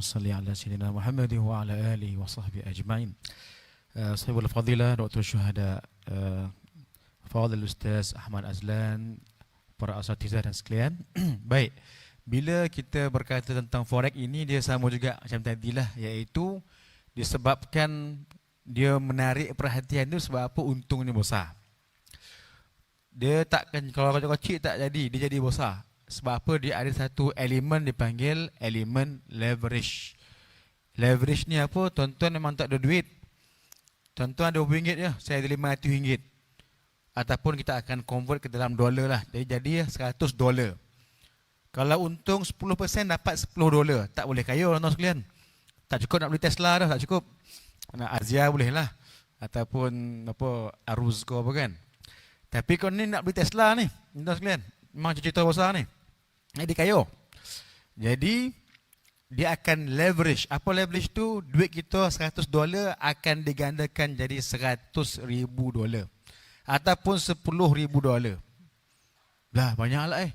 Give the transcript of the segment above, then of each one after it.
Allahumma salli ala sayyidina Muhammad wa ala alihi wa sahbihi ajma'in. Sahibul Fadilah, Dr. Syuhada, Fadil Ustaz Ahmad Azlan, para asatizah dan sekalian. Baik, bila kita berkata tentang forex ini, dia sama juga macam tadilah, iaitu disebabkan dia menarik perhatian tu sebab apa? Untungnya besar. Dia takkan, kalau kecil-kecil tak jadi, dia jadi besar. Sebab apa? Dia ada satu elemen dipanggil elemen leverage. Leverage ni apa? Tuan-tuan memang tak ada duit. Tuan-tuan ada RM20 je, saya ada RM500. Ataupun kita akan convert ke dalam dolar lah. Jadi $100. Kalau untung 10% dapat $10. Tak boleh kaya tuan-tuan sekalian. Tak cukup nak beli Tesla dah, tak cukup. Nak Azia boleh lah. Ataupun apa, Aruz ke apa kan. Tapi kalau ni nak beli Tesla ni, tuan-tuan sekalian, memang cerita besar ni. Jadi kaya. Jadi dia akan leverage. Apa leverage tu? Duit kita $100 akan digandakan jadi $100,000 ataupun $10,000. Lah banyaklah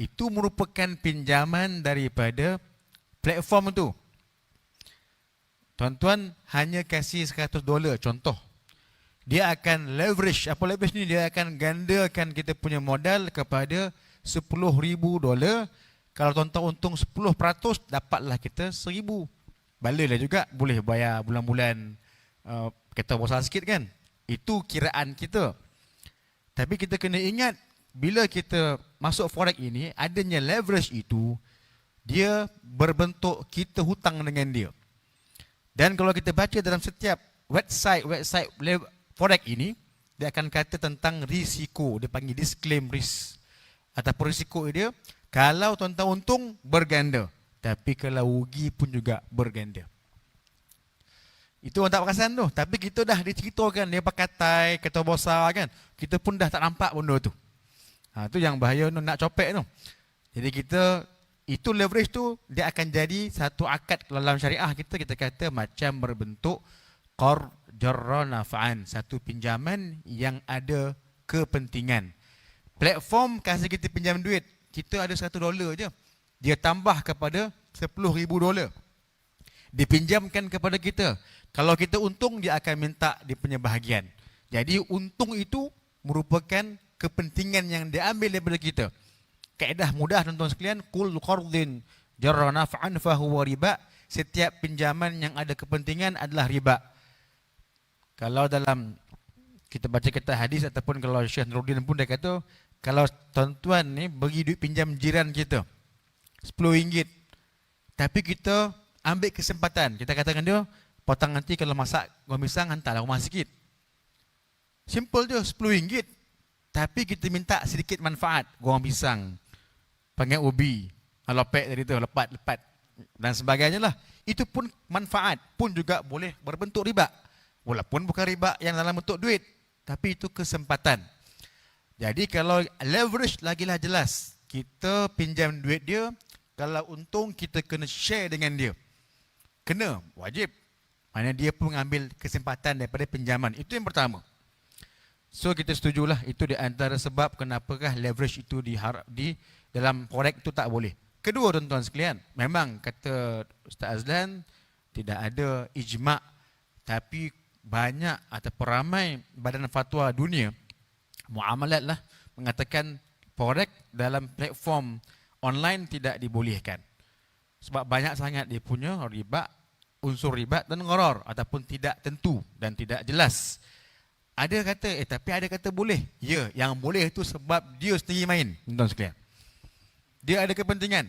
itu merupakan pinjaman daripada platform tu. Tuan-tuan hanya kasih $100 contoh. Dia akan leverage. Apa leverage ni? Dia akan gandakan kita punya modal kepada $10,000. Kalau tuan-tuan untung 10%, dapatlah kita $1,000. Balalah juga, boleh bayar bulan-bulan, kita besar sikit kan. Itu kiraan kita. Tapi kita kena ingat, bila kita masuk forex ini, adanya leverage itu, dia berbentuk kita hutang dengan dia. Dan kalau kita baca dalam setiap website forex ini, dia akan kata tentang risiko. Dia panggil disclaim risk. Ataupun risiko dia, kalau tuan-tuan untung, berganda. Tapi kalau rugi pun juga berganda. Itu orang tak perasan tu. Tapi kita dah diceritakan, dia pakai kata besar kan. Kita pun dah tak nampak benda tu. Tu yang bahaya tu, nak copek tu. Jadi kita, itu leverage tu, dia akan jadi satu akad dalam syariah kita kata macam berbentuk qard jarra naf'an, satu pinjaman yang ada kepentingan. Platform kasih kita pinjam duit, kita ada $100 je. Dia tambah kepada $10,000. Dipinjamkan kepada kita. Kalau kita untung, dia akan minta dia punya bahagian. Jadi untung itu merupakan kepentingan yang diambil daripada kita. Kaedah mudah tuan-tuan sekalian, kullu qardin jarra naf'an fahuwa riba. Setiap pinjaman yang ada kepentingan adalah riba. Kalau dalam kita baca kitab hadis ataupun kalau Syekh Nuruddin pun dia kata, kalau tuan-tuan ni bagi duit pinjam jiran kita RM10, tapi kita ambil kesempatan, kita katakan dia, potong nanti kalau masak goreng pisang hantarlah rumah sikit. Simple je, RM10. Tapi kita minta sedikit manfaat, goreng pisang, panggil ubi, lopek tadi tu, lepat dan sebagainya lah. Itu pun manfaat, pun juga boleh berbentuk riba. Walaupun bukan riba yang dalam bentuk duit, tapi itu kesempatan. Jadi kalau leverage lagilah jelas. Kita pinjam duit dia, kalau untung kita kena share dengan dia. Kena, wajib. Mana dia pun mengambil kesempatan daripada pinjaman. Itu yang pertama. So kita setujulah, itu di antara sebab kenapakah leverage itu di dalam forex itu tak boleh. Kedua tuan-tuan sekalian, memang kata Ustaz Azlan tidak ada ijma', tapi banyak atau ramai badan fatwa dunia muamalat lah mengatakan forex dalam platform online tidak dibolehkan. Sebab banyak sangat dia punya riba, unsur riba dan gharar ataupun tidak tentu dan tidak jelas. Ada kata tapi ada kata boleh. Ya, yang boleh itu sebab dia sendiri main, tuan-tuan sekalian. Dia ada kepentingan.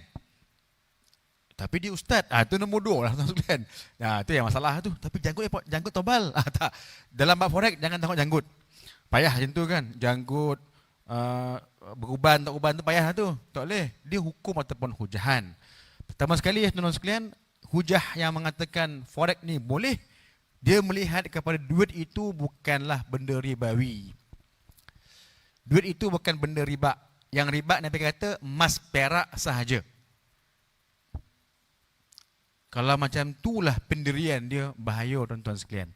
Tapi dia ustaz, itu nombor 2 lah tuan-tuan sekalian. Itu yang masalah tu. Tapi janggut tebal. Tak. Dalam bab forex jangan tengok janggut. Payah macam tu kan. Janggut beruban tak uban tu payah tu. Tak boleh. Dia hukum ataupun hujahan. Pertama sekali tuan-tuan sekalian, hujah yang mengatakan forex ni boleh, dia melihat kepada duit itu bukanlah benda ribawi. Duit itu bukan benda riba. Yang riba Nabi kata emas perak sahaja. Kalau macam itulah pendirian dia, bahaya tuan-tuan sekalian.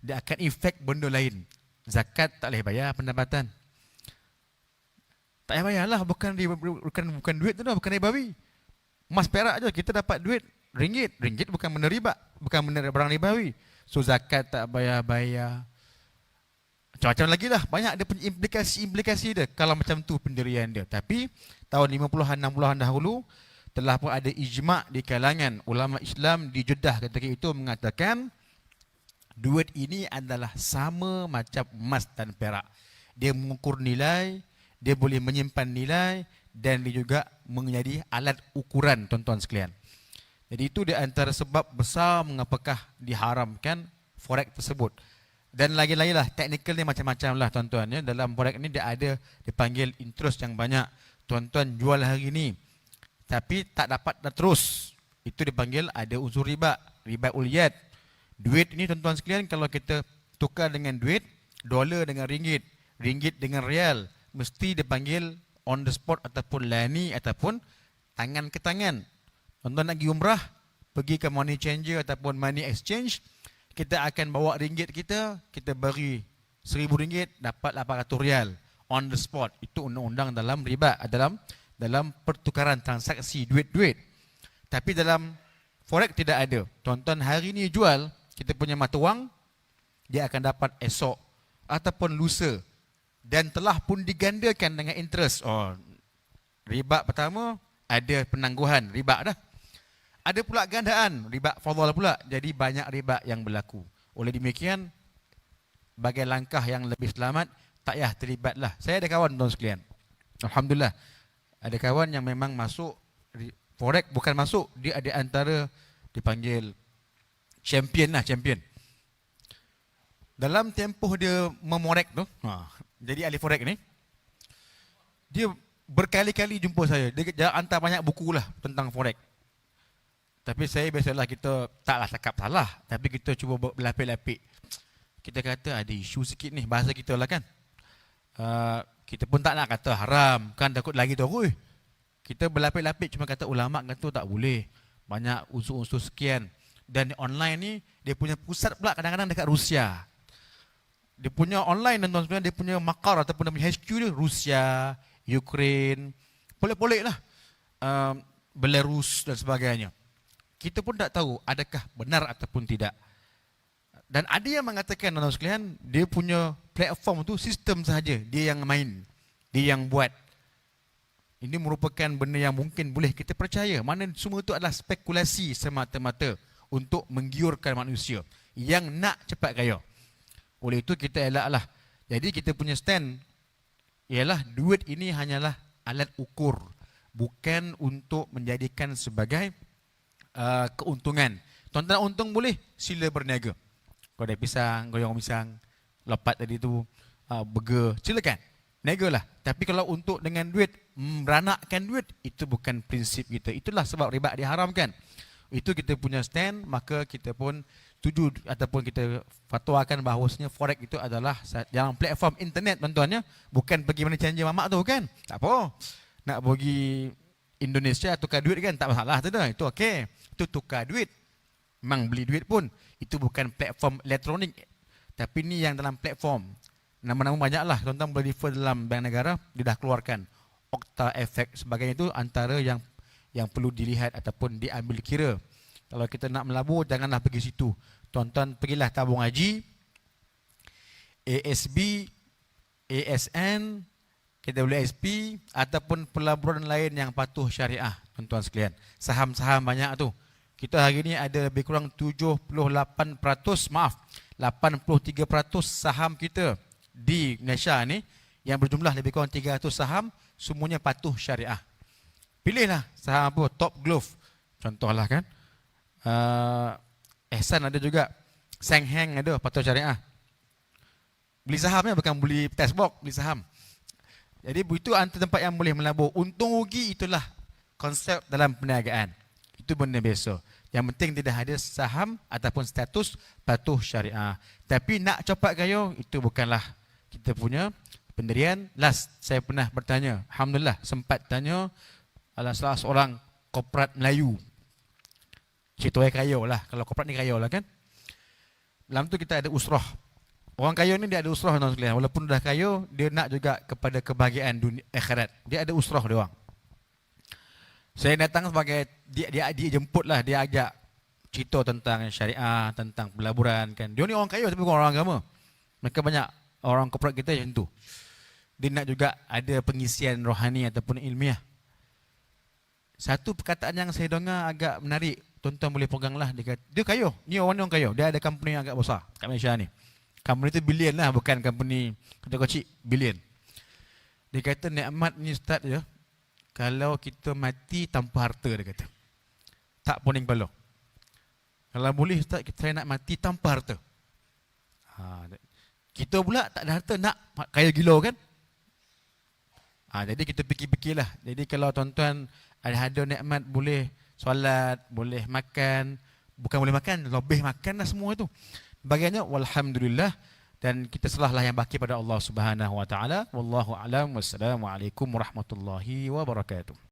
Dia akan efek benda lain. Zakat tak boleh bayar pendapatan. Tak payah bayarlah, bukan duit tu dah, bukan ribawi. Emas perak je, kita dapat duit, ringgit. Ringgit bukan benda riba, bukan benda barang ribawi. So zakat tak bayar-bayar. Macam-macam lagi lah. Banyak ada implikasi-implikasi dia kalau macam tu pendirian dia. Tapi tahun 50-an, 60-an dahulu telah pun ada ijma' di kalangan ulama Islam di Jeddah ketika itu mengatakan duit ini adalah sama macam emas dan perak. Dia mengukur nilai, dia boleh menyimpan nilai dan dia juga menjadi alat ukuran, tuan-tuan sekalian. Jadi itu di antara sebab besar mengapakah diharamkan forex tersebut. Dan lagi-lagi lah, teknikal ni macam-macam lah tuan-tuan ya. Dalam forex ni dia ada dipanggil interest yang banyak. Tuan-tuan jual hari ni tapi tak dapat dah terus, itu dipanggil ada unsur riba, riba uliyat. Duit ini tuan-tuan sekalian kalau kita tukar dengan duit, dolar dengan ringgit, ringgit dengan rial, mesti dipanggil on the spot ataupun lani ataupun tangan ke tangan. Tuan-tuan nak pergi umrah, pergi ke money changer ataupun money exchange, kita akan bawa ringgit kita beri RM1,000 dapat RM800 on the spot. Itu undang-undang dalam riba, dalam pertukaran transaksi duit-duit. Tapi dalam forex tidak ada. Tuan-tuan hari ni jual kita punya mata wang, dia akan dapat esok ataupun lusa dan telah pun digandakan dengan interest. Oh, riba pertama ada penangguhan riba dah. Ada pula gandaan riba fadhal pula. Jadi banyak riba yang berlaku. Oleh demikian, bagai langkah yang lebih selamat, tak payah terlibatlah. Saya ada kawan tuan sekalian, alhamdulillah, ada kawan yang memang masuk forex, bukan masuk, dia ada antara dipanggil champion lah, champion. Dalam tempoh dia memorek tu, jadi ahli forex ni, dia berkali-kali jumpa saya. Dia hantar banyak buku lah tentang forex. Tapi saya biasalah, kita taklah cakap salah, tapi kita cuba berlapik-lapik. Kita kata ada isu sikit ni, bahasa kita lah kan. Kita pun tak nak kata haram, kan takut lagi tu. Kita berlapik-lapik, cuma kata ulama' kata tak boleh. Banyak unsur-unsur sekian. Dan online ni, dia punya pusat pula kadang-kadang dekat Rusia. Dia punya online dan tuan-tuan, dia punya makar ataupun dia punya HQ dia Rusia, Ukraine, polik-polik lah, Belarus dan sebagainya. Kita pun tak tahu adakah benar ataupun tidak. Dan ada yang mengatakan tuan-tuan sekalian, dia punya platform tu sistem sahaja, dia yang main, dia yang buat. Ini merupakan benda yang mungkin boleh kita percaya. Mana semua itu adalah spekulasi semata-mata untuk menggiurkan manusia yang nak cepat kaya. Oleh itu kita elaklah. Jadi kita punya stand ialah duit ini hanyalah alat ukur, bukan untuk menjadikan sebagai keuntungan. Tuan-tuan untung boleh, sila berniaga. Kau ada pisang, goyang pisang, lopat tadi tu, burger, silakan. Niagalah. Tapi kalau untuk dengan duit, meranakkan duit, itu bukan prinsip kita. Itulah sebab riba diharamkan. Itu kita punya stand, maka kita pun setuju ataupun kita fatwakan bahawasanya forex itu adalah dalam platform internet tuan-tuan ya. Bukan pergi mana changer mamak tu kan. Tak apa. Nak pergi Indonesia tukar duit kan, tak masalah tu dah. Itu okey. Itu tukar duit. Memang beli duit pun. Itu bukan platform elektronik. Tapi ni yang dalam platform. Nama-nama banyak lah. Tuan-tuan boleh refer dalam bank negara. Dia dah keluarkan. Okta efek sebagainya itu antara yang perlu dilihat ataupun diambil kira. Kalau kita nak melabur, janganlah pergi situ. Tuan-tuan pergilah tabung haji, ASB, ASN, KWSP ataupun pelaburan lain yang patuh syariah, tuan-tuan sekalian. Saham-saham banyak tu. Kita hari ini ada lebih kurang 78%, 83% saham kita di Malaysia ni yang berjumlah lebih kurang 300 saham, semuanya patuh syariah. Pilihlah saham apa, Top Glove contohlah kan. Ehsan ada juga, Seng Heng ada, patuh syariah. Beli sahamnya bukan beli test box, beli saham. Jadi itu antara tempat yang boleh melabur. Untung rugi itulah konsep dalam perniagaan. Itu benda biasa. Yang penting tidak ada saham ataupun status patuh syariah. Tapi nak cepat kaya, itu bukanlah kita punya pendirian. Last, saya pernah bertanya, alhamdulillah sempat tanya salah seorang korporat Melayu. Cerita kaya lah, kalau korporat ni kaya lah kan. Dalam tu kita ada usrah. Orang kaya ni dia ada usrah tuan sekalian. Walaupun dah kaya, dia nak juga kepada kebahagiaan dunia akhirat. Dia ada usrah dia orang. Saya datang sebagai dia jemput lah, dia ajak cerita tentang syariah, tentang pelaburan kan. Dia ni orang kaya tapi bukan orang agama. Mereka banyak orang corporate kita macam tu. Dia nak juga ada pengisian rohani ataupun ilmiah. Satu perkataan yang saya dengar agak menarik, tuan-tuan boleh pegang lah. Dia kata, dia kaya, ni orang kaya. Dia ada company yang agak besar kat Malaysia ni. Company tu bilion lah, bukan company kecil-kecil, bilion. Dia kata nikmat ni Ustaz je, kalau kita mati tanpa harta, dia kata. Tak poning kepala. Kalau boleh Ustaz, saya nak mati tanpa harta. Kita pula tak ada harta, nak kaya gila kan? Jadi kita fikir-fikirlah. Jadi kalau tuan-tuan ada nikmat, boleh solat, boleh makan, bukan boleh makan, lebih makan lah semua itu. Bagiannya walhamdulillah, dan kita serahlah yang baki pada Allah Subhanahu wa taala. Wallahu a'lam. Wassalamualaikum warahmatullahi wabarakatuh.